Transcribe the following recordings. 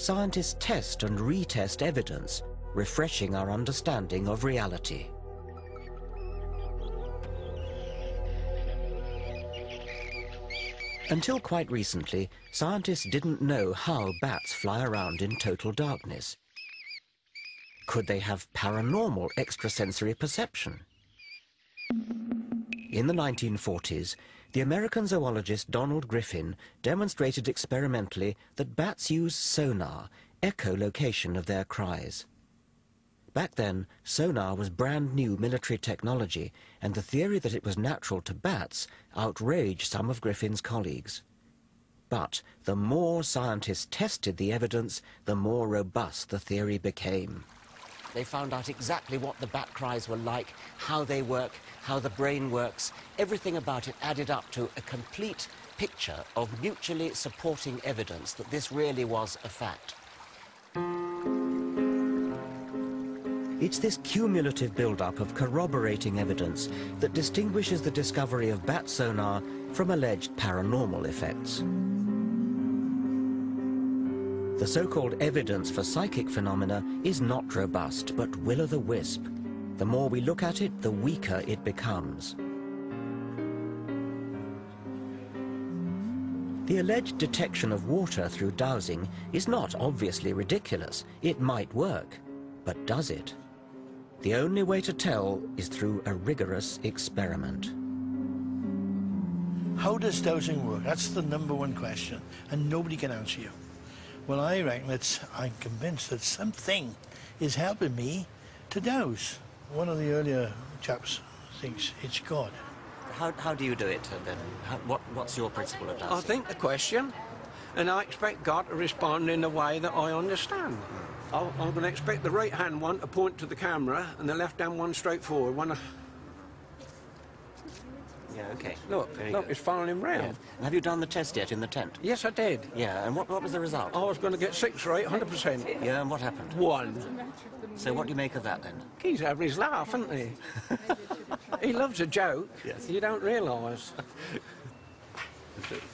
scientists test and retest evidence, refreshing our understanding of reality. Until quite recently, scientists didn't know how bats fly around in total darkness. Could they have paranormal extrasensory perception? In the 1940s, the American zoologist Donald Griffin demonstrated experimentally that bats use sonar, echolocation of their cries. Back then, sonar was brand new military technology, and the theory that it was natural to bats outraged some of Griffin's colleagues. But the more scientists tested the evidence, the more robust the theory became. They found out exactly what the bat cries were like, how they work, how the brain works. Everything about it added up to a complete picture of mutually supporting evidence that this really was a fact. It's this cumulative build-up of corroborating evidence that distinguishes the discovery of bat sonar from alleged paranormal effects. The so-called evidence for psychic phenomena is not robust, but will-o'-the-wisp. The more we look at it, the weaker it becomes. The alleged detection of water through dowsing is not obviously ridiculous. It might work, but does it? The only way to tell is through a rigorous experiment. How does dowsing work? That's the #1 question, and nobody can answer you. Well, I reckon I'm convinced that something is helping me to dowse. One of the earlier chaps thinks it's God. How do you do it, then? What's your principle of dowsing? I think the question, and I expect God to respond in a way that I understand. I'm going to expect the right-hand one to point to the camera and the left-hand one straight forward. Yeah, okay. Look, it's following him round. Yeah. And have you done the test yet in the tent? Yes, I did. Yeah, and what was the result? I was going to get 6 or 8, 100%. Yeah, and what happened? 1. So what do you make of that, then? He's having his laugh, isn't he? He loves a joke. Yes. You don't realise.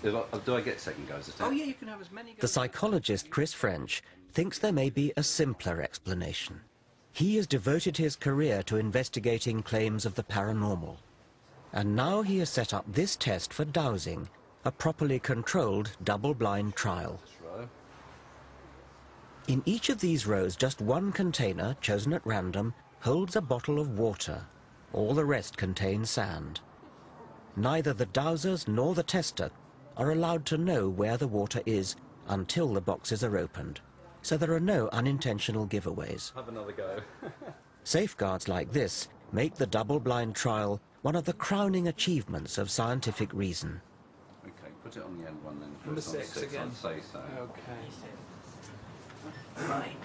Do I get second goes at it? Oh, yeah, you can have as many goes. The psychologist Chris French thinks there may be a simpler explanation. He has devoted his career to investigating claims of the paranormal. And now he has set up this test for dowsing, a properly controlled double-blind trial. In each of these rows, just one container, chosen at random, holds a bottle of water. All the rest contain sand. Neither the dowsers nor the tester are allowed to know where the water is until the boxes are opened. So there are no unintentional giveaways. Have another go. Safeguards like this make the double-blind trial one of the crowning achievements of scientific reason. Okay, put it on the end one then. Number 6 again. I'd say so. Okay. Right.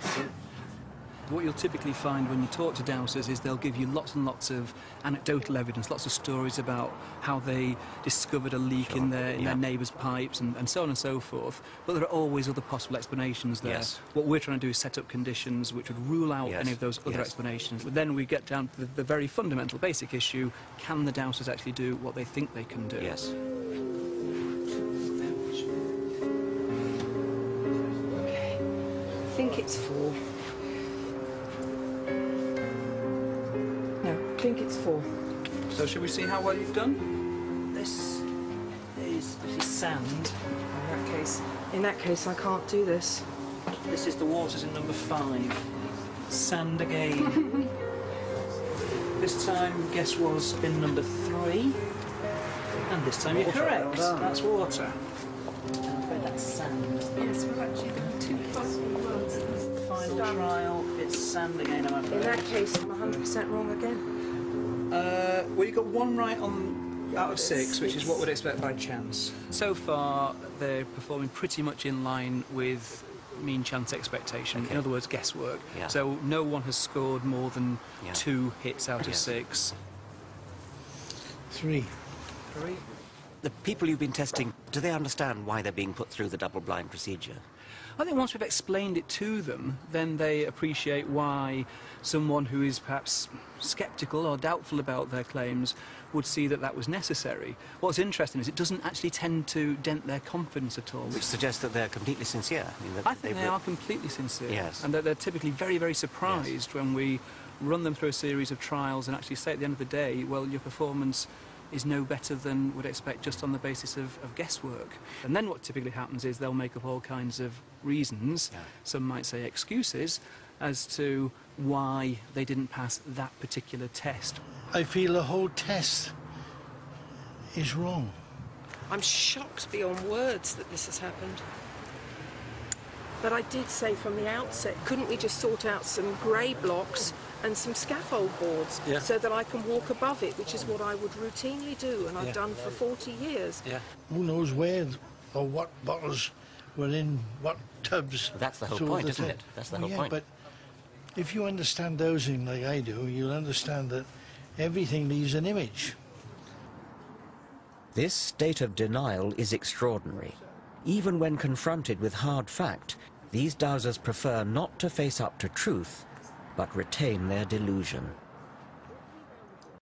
What you'll typically find when you talk to dowsers is they'll give you lots and lots of anecdotal evidence, lots of stories about how they discovered a leak in their neighbour's pipes and so on and so forth. But there are always other possible explanations there. Yes. What we're trying to do is set up conditions which would rule out any of those other explanations. But then we get down to the very fundamental, basic issue: can the dowsers actually do what they think they can do? Yes. Okay. I think it's 4. I think it's 4. So shall we see how well you've done? This is sand. In that case, I can't do this. This is the waters in number 5. Sand again. This time, guess was bin number 3. And this time you're correct. That's water. I'm afraid that's sand. Yes, we've actually done 2 possible worlds. Final trial, it's sand again, I'm afraid. In that case, I'm 100% wrong again. Well, you got 1 right out of 6, which is what we'd expect by chance. So far, they're performing pretty much in line with mean chance expectation. In other words, guesswork. Yeah. So no one has scored more than 2 hits out of 6. 3. 3. The people you've been testing, do they understand why they're being put through the double-blind procedure? I think once we've explained it to them, then they appreciate why someone who is perhaps sceptical or doubtful about their claims would see that that was necessary. What's interesting is it doesn't actually tend to dent their confidence at all. Which suggests that they're completely sincere. I think they are completely sincere. Yes. And that they're typically very, very surprised when we run them through a series of trials and actually say at the end of the day, well, your performance is no better than would expect just on the basis of guesswork. And then what typically happens is they'll make up all kinds of reasons, some might say excuses, as to why they didn't pass that particular test. I feel the whole test is wrong. I'm shocked beyond words that this has happened. But I did say from the outset, couldn't we just sort out some grey blocks and some scaffold boards so that I can walk above it, which is what I would routinely do and I've done for 40 years. Who knows where or what bottles were in what tubs. That's the whole point, isn't it? That's the whole point. But if you understand dowsing like I do, you'll understand that everything leaves an image. This state of denial is extraordinary. Even when confronted with hard fact, these dowsers prefer not to face up to truth, but retain their delusion.